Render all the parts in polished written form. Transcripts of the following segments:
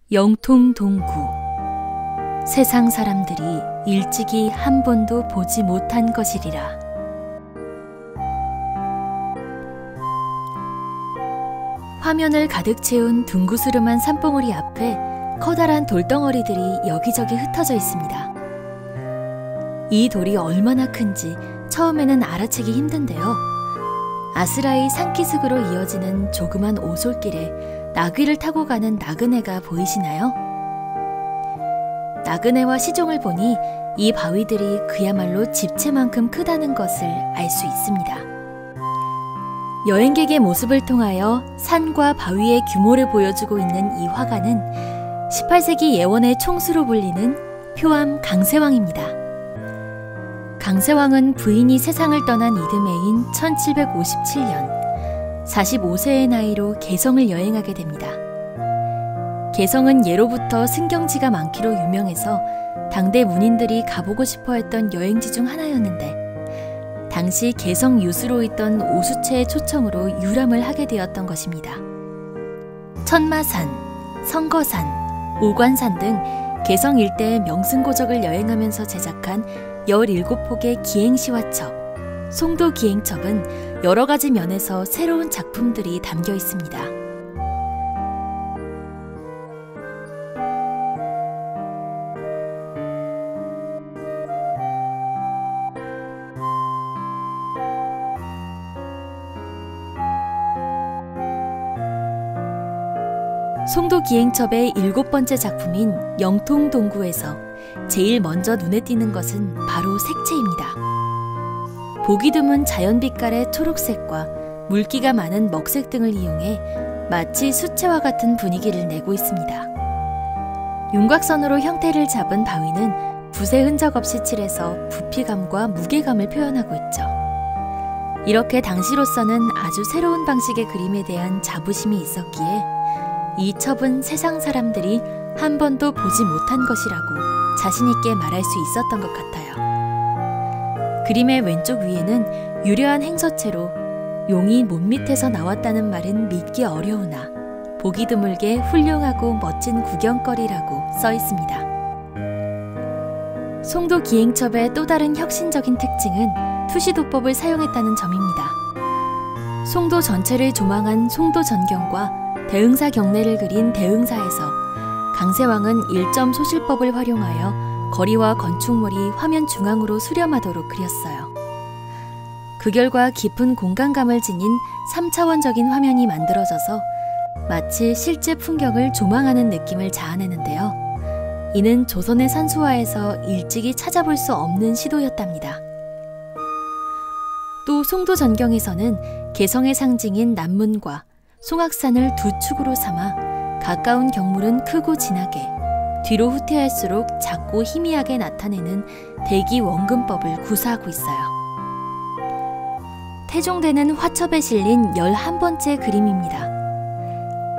영통동구. 세상 사람들이 일찍이 한 번도 보지 못한 것이리라. 화면을 가득 채운 둥구스름한 산봉우리 앞에 커다란 돌덩어리들이 여기저기 흩어져 있습니다. 이 돌이 얼마나 큰지 처음에는 알아채기 힘든데요. 아스라이 산기슭으로 이어지는 조그만 오솔길에 나귀를 타고 가는 나그네가 보이시나요? 나그네와 시종을 보니 이 바위들이 그야말로 집채만큼 크다는 것을 알 수 있습니다. 여행객의 모습을 통하여 산과 바위의 규모를 보여주고 있는 이 화가는 18세기 예원의 총수로 불리는 표암 강세왕입니다. 강세왕은 부인이 세상을 떠난 이듬해인 1757년 45세의 나이로 개성을 여행하게 됩니다. 개성은 예로부터 승경지가 많기로 유명해서 당대 문인들이 가보고 싶어 했던 여행지 중 하나였는데 당시 개성 유수로 있던 오수채의 초청으로 유람을 하게 되었던 것입니다. 천마산, 성거산, 오관산 등 개성 일대의 명승고적을 여행하면서 제작한 17폭의 기행시화첩, 송도기행첩은 여러 가지 면에서 새로운 작품들이 담겨 있습니다. 송도기행첩의 7번째 작품인 영통동구에서 제일 먼저 눈에 띄는 것은 바로 색채입니다. 보기 드문 자연빛깔의 초록색과 물기가 많은 먹색 등을 이용해 마치 수채화 같은 분위기를 내고 있습니다. 윤곽선으로 형태를 잡은 바위는 붓의 흔적 없이 칠해서 부피감과 무게감을 표현하고 있죠. 이렇게 당시로서는 아주 새로운 방식의 그림에 대한 자부심이 있었기에 이 첩은 세상 사람들이 한 번도 보지 못한 것이라고 자신있게 말할 수 있었던 것 같아요. 그림의 왼쪽 위에는 유려한 행서체로 용이 몸 밑에서 나왔다는 말은 믿기 어려우나 보기 드물게 훌륭하고 멋진 구경거리라고 써 있습니다. 송도기행첩의 또 다른 혁신적인 특징은 투시도법을 사용했다는 점입니다. 송도 전체를 조망한 송도전경과 대흥사 경내를 그린 대흥사에서 강세왕은 1점 소실법을 활용하여 거리와 건축물이 화면 중앙으로 수렴하도록 그렸어요. 그 결과 깊은 공간감을 지닌 3차원적인 화면이 만들어져서 마치 실제 풍경을 조망하는 느낌을 자아내는데요. 이는 조선의 산수화에서 일찍이 찾아볼 수 없는 시도였답니다. 또 송도전경에서는 개성의 상징인 남문과 송악산을 두 축으로 삼아 가까운 경물은 크고 진하게, 뒤로 후퇴할수록 작고 희미하게 나타내는 대기원근법을 구사하고 있어요. 태종대는 화첩에 실린 11번째 그림입니다.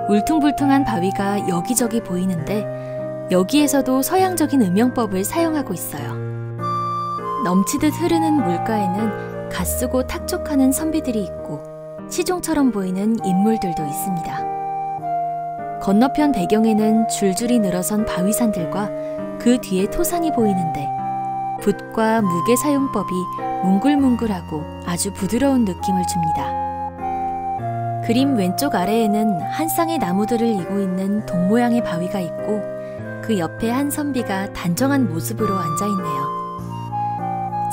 울퉁불퉁한 바위가 여기저기 보이는데 여기에서도 서양적인 음영법을 사용하고 있어요. 넘치듯 흐르는 물가에는 갓쓰고 탁족하는 선비들이 있고 시종처럼 보이는 인물들도 있습니다. 건너편 배경에는 줄줄이 늘어선 바위산들과 그 뒤에 토산이 보이는데 붓과 무게 사용법이 뭉글뭉글하고 아주 부드러운 느낌을 줍니다. 그림 왼쪽 아래에는 한 쌍의 나무들을 이고 있는 동 모양의 바위가 있고 그 옆에 한 선비가 단정한 모습으로 앉아있네요.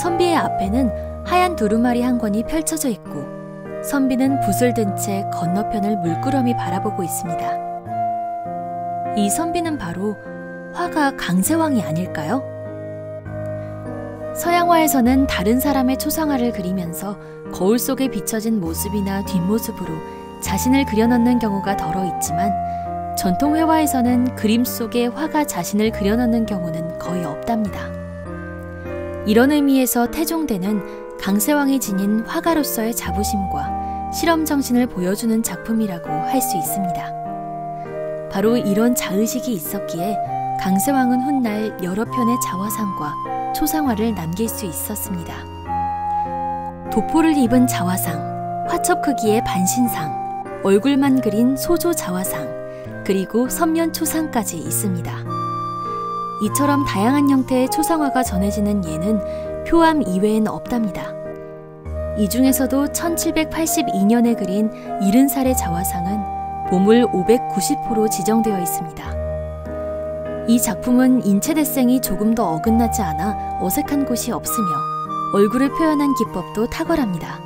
선비의 앞에는 하얀 두루마리 한 권이 펼쳐져 있고 선비는 붓을 든 채 건너편을 물끄러미 바라보고 있습니다. 이 선비는 바로 화가 강세왕이 아닐까요? 서양화에서는 다른 사람의 초상화를 그리면서 거울 속에 비춰진 모습이나 뒷모습으로 자신을 그려넣는 경우가 덜어 있지만 전통 회화에서는 그림 속에 화가 자신을 그려넣는 경우는 거의 없답니다. 이런 의미에서 태종대는 강세왕이 지닌 화가로서의 자부심과 실험정신을 보여주는 작품이라고 할 수 있습니다. 바로 이런 자의식이 있었기에 강세왕은 훗날 여러 편의 자화상과 초상화를 남길 수 있었습니다. 도포를 입은 자화상, 화첩 크기의 반신상, 얼굴만 그린 소조 자화상, 그리고 선면 초상까지 있습니다. 이처럼 다양한 형태의 초상화가 전해지는 예는 표암 이외엔 없답니다. 이 중에서도 1782년에 그린 70살의 자화상은 보물 590호로 지정되어 있습니다. 이 작품은 인체대생이 조금 더 어긋나지 않아 어색한 곳이 없으며 얼굴을 표현한 기법도 탁월합니다.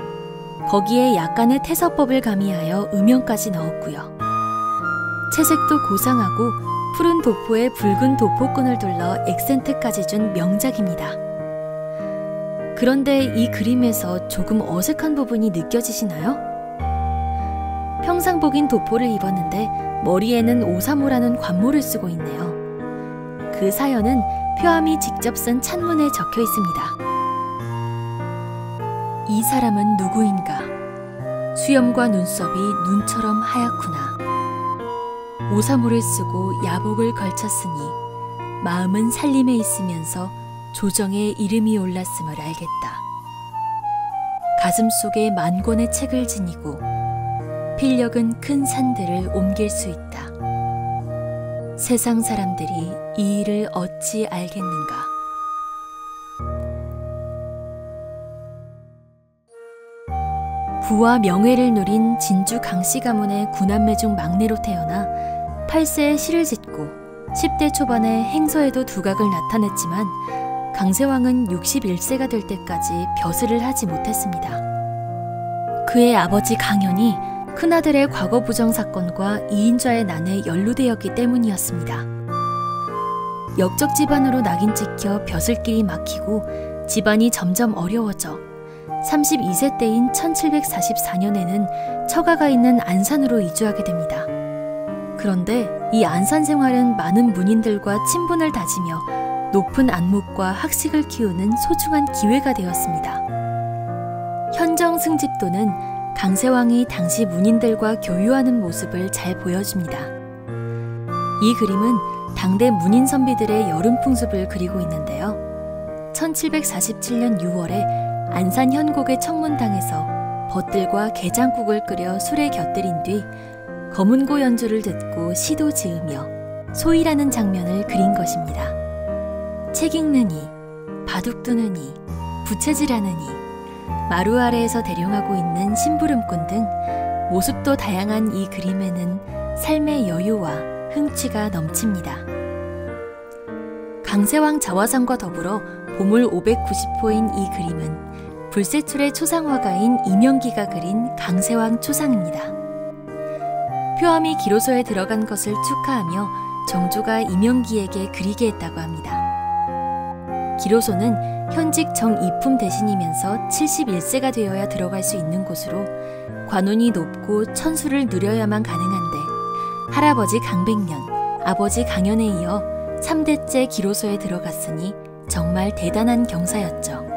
거기에 약간의 태서법을 가미하여 음영까지 넣었고요. 채색도 고상하고 푸른 도포에 붉은 도포끈을 둘러 액센트까지 준 명작입니다. 그런데 이 그림에서 조금 어색한 부분이 느껴지시나요? 평상복인 도포를 입었는데 머리에는 오사모라는 관모를 쓰고 있네요. 그 사연은 표암이 직접 쓴 찬문에 적혀 있습니다. 이 사람은 누구인가? 수염과 눈썹이 눈처럼 하얗구나. 오사모를 쓰고 야복을 걸쳤으니 마음은 살림에 있으면서 조정의 이름이 올랐음을 알겠다. 가슴 속에 만 권의 책을 지니고 필력은 큰 산들을 옮길 수 있다. 세상 사람들이 이 일을 어찌 알겠는가. 부와 명예를 누린 진주 강씨 가문의 구남매 중 막내로 태어나 8세에 시를 짓고 10대 초반에 행서에도 두각을 나타냈지만 강세왕은 61세가 될 때까지 벼슬을 하지 못했습니다. 그의 아버지 강현이 큰아들의 과거 부정 사건과 이인좌의 난에 연루되었기 때문이었습니다. 역적 집안으로 낙인 찍혀 벼슬길이 막히고 집안이 점점 어려워져 32세 때인 1744년에는 처가가 있는 안산으로 이주하게 됩니다. 그런데 이 안산 생활은 많은 문인들과 친분을 다지며 높은 안목과 학식을 키우는 소중한 기회가 되었습니다. 현정 승집도는 강세왕이 당시 문인들과 교류하는 모습을 잘 보여줍니다. 이 그림은 당대 문인 선비들의 여름 풍습을 그리고 있는데요. 1747년 6월에 안산 현곡의 청문당에서 벗들과 게장국을 끓여 술에 곁들인 뒤 검은고 연주를 듣고 시도 지으며 소일하는 장면을 그린 것입니다. 책 읽느니, 바둑 두느니, 부채질하느니, 마루 아래에서 대령하고 있는 심부름꾼 등 모습도 다양한 이 그림에는 삶의 여유와 흥취가 넘칩니다. 강세왕 자화상과 더불어 보물 590호인 이 그림은 불세출의 초상화가인 이명기가 그린 강세왕 초상입니다. 표암이 기로소에 들어간 것을 축하하며 정조가 이명기에게 그리게 했다고 합니다. 기로소는 현직 정이품 대신이면서 71세가 되어야 들어갈 수 있는 곳으로 관운이 높고 천수를 누려야만 가능한데 할아버지 강백년, 아버지 강연에 이어 3대째 기로소에 들어갔으니 정말 대단한 경사였죠.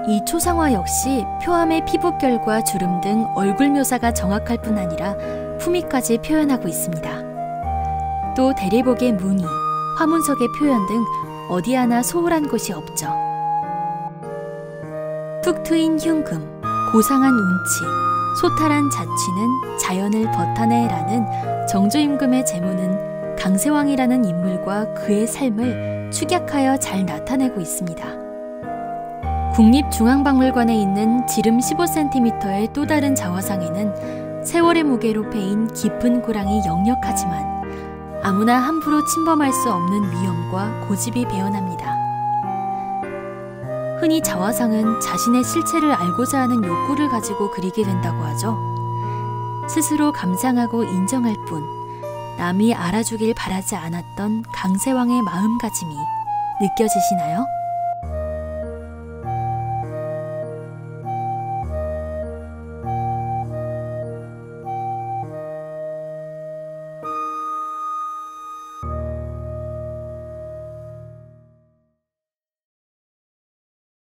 이 초상화 역시 표암의 피부결과 주름 등 얼굴 묘사가 정확할 뿐 아니라 품위까지 표현하고 있습니다. 또 대리복의 무늬, 화문석의 표현 등 어디 하나 소홀한 곳이 없죠. 툭 트인 흉금, 고상한 운치, 소탈한 자취는 자연을 버타내라는 정조임금의 제문은 강세왕이라는 인물과 그의 삶을 축약하여 잘 나타내고 있습니다. 국립중앙박물관에 있는 지름 15cm의 또 다른 자화상에는 세월의 무게로 패인 깊은 고랑이 역력하지만 아무나 함부로 침범할 수 없는 위엄과 고집이 배어납니다. 흔히 자화상은 자신의 실체를 알고자 하는 욕구를 가지고 그리게 된다고 하죠. 스스로 감상하고 인정할 뿐 남이 알아주길 바라지 않았던 강세왕의 마음가짐이 느껴지시나요?